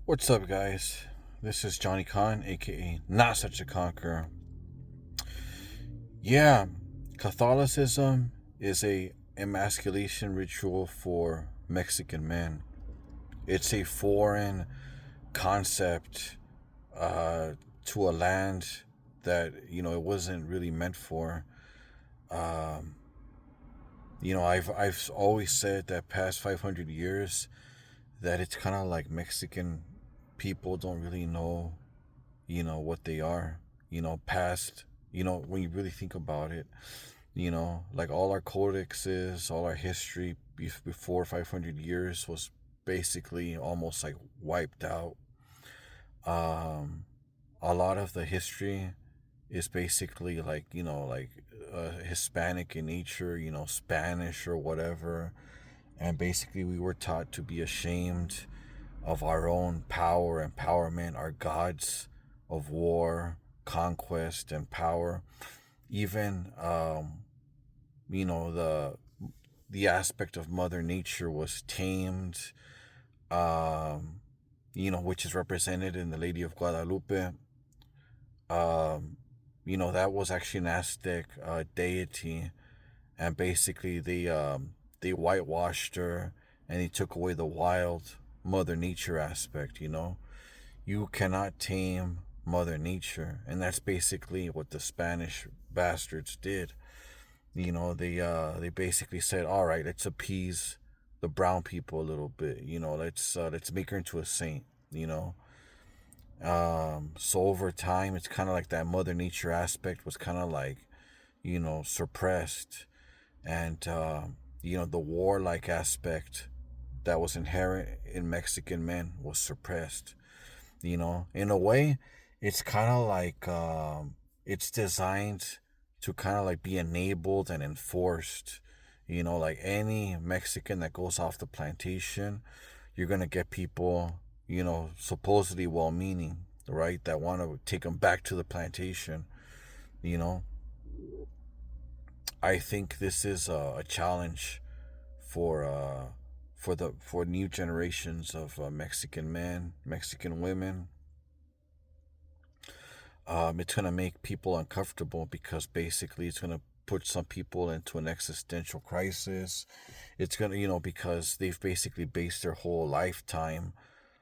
What's up, guys? This is Johnny Khan, aka Not Such a Conqueror. Yeah, Catholicism is a emasculation ritual for Mexican men. It's a foreign concept uh, to a land that it wasn't really meant for. Um, I've always said that past 500 years that it's kind of like Mexican people don't really know what they are, past, when you really think about it, like all our codexes, all our history before 500 years was basically almost like wiped out. Um, a lot of the history is basically like, Hispanic in nature, Spanish or whatever. And basically, we were taught to be ashamed of our own power, empowerment, our gods of war, conquest, and power. Even, the aspect of Mother Nature was tamed, um, which is represented in the Lady of Guadalupe. Um, that was actually an Aztec deity, and basically they whitewashed her and they took away the wild Mother Nature aspect. You cannot tame Mother Nature, and that's basically what the Spanish bastards did. They basically said, all right, let's appease the brown people a little bit. Let's make her into a saint. you know so over time it's kind of like that Mother Nature aspect was kind of like suppressed, and the warlike aspect that was inherent in Mexican men was suppressed. In a way, it's kind of like it's designed to kind of like be enabled and enforced. Like any Mexican that goes off the plantation, you're gonna get people, supposedly well-meaning, right, that want to take them back to the plantation. You know, I think this is a challenge for for new generations of Mexican men, Mexican women. It's gonna make people uncomfortable because basically it's gonna put some people into an existential crisis. It's gonna, because they've basically based their whole lifetime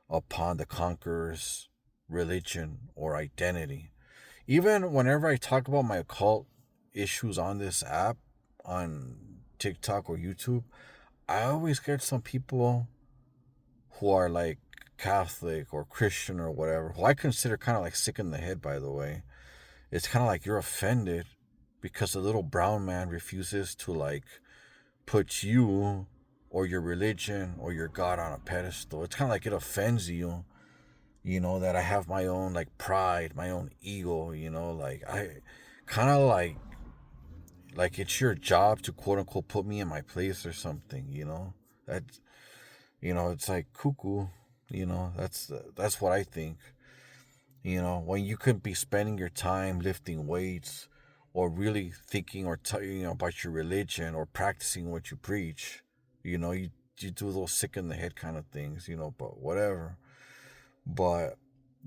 upon the conqueror's religion or identity. Even whenever I talk about my occult issues on this app, on TikTok or YouTube, I always get some people who are like Catholic or Christian or whatever, who I consider kind of like sick in the head, by the way. It's kind of like you're offended because a little brown man refuses to like put you or your religion or your God on a pedestal. It's kind of like it offends you, that I have my own like pride, my own ego, like I kind of like it's your job to quote unquote put me in my place or something, that it's like cuckoo, that's what I think. When you could be spending your time lifting weights or really thinking or about your religion or practicing what you preach, you do those sick in the head kind of things, but whatever. But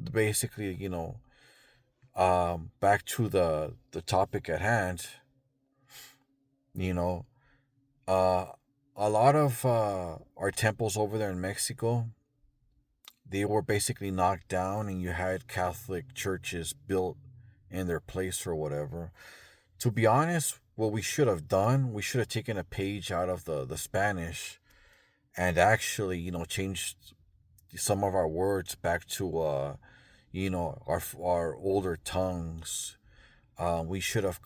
basically, back to the topic at hand, you know, uh, a lot of our temples over there in Mexico, they were basically knocked down, and you had Catholic churches built in their place or whatever. To be honest, what we should have done, we should have taken a page out of the Spanish and actually, changed some of our words back to our older tongues. We should have,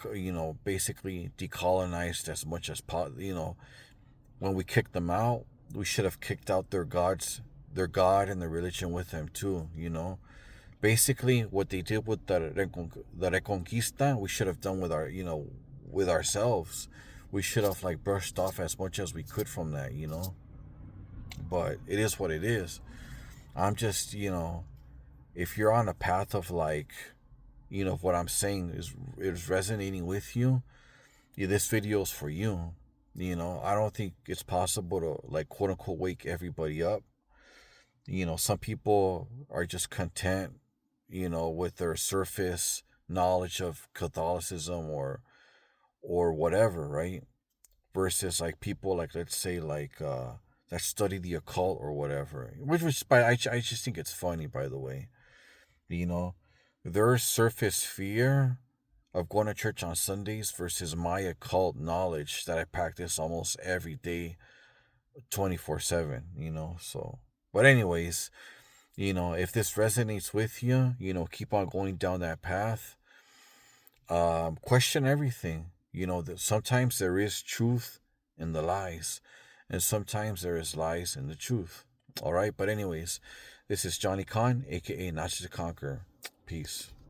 basically decolonized as much as possible. When we kicked them out, we should have kicked out their God and their religion with them too. Basically what they did with the Reconquista, we should have done with with ourselves. We should have like brushed off as much as we could from that. But it is what it is. I'm just, if you're on a path of like, what I'm saying is resonating with you, yeah, this video is for you. I don't think it's possible to like quote unquote wake everybody up. Some people are just content, with their surface knowledge of Catholicism or whatever, right? Versus like people like, let's say, like that study the occult or whatever. Which I just think it's funny, by the way. You know, their surface fear of going to church on Sundays versus my occult knowledge that I practice almost every day, 24/7. So. But anyways, if this resonates with you, keep on going down that path. Question everything. That sometimes there is truth in the lies, and sometimes there is lies in the truth. All right, but anyways, this is Johnny Khan, aka Not to Conquer. Peace.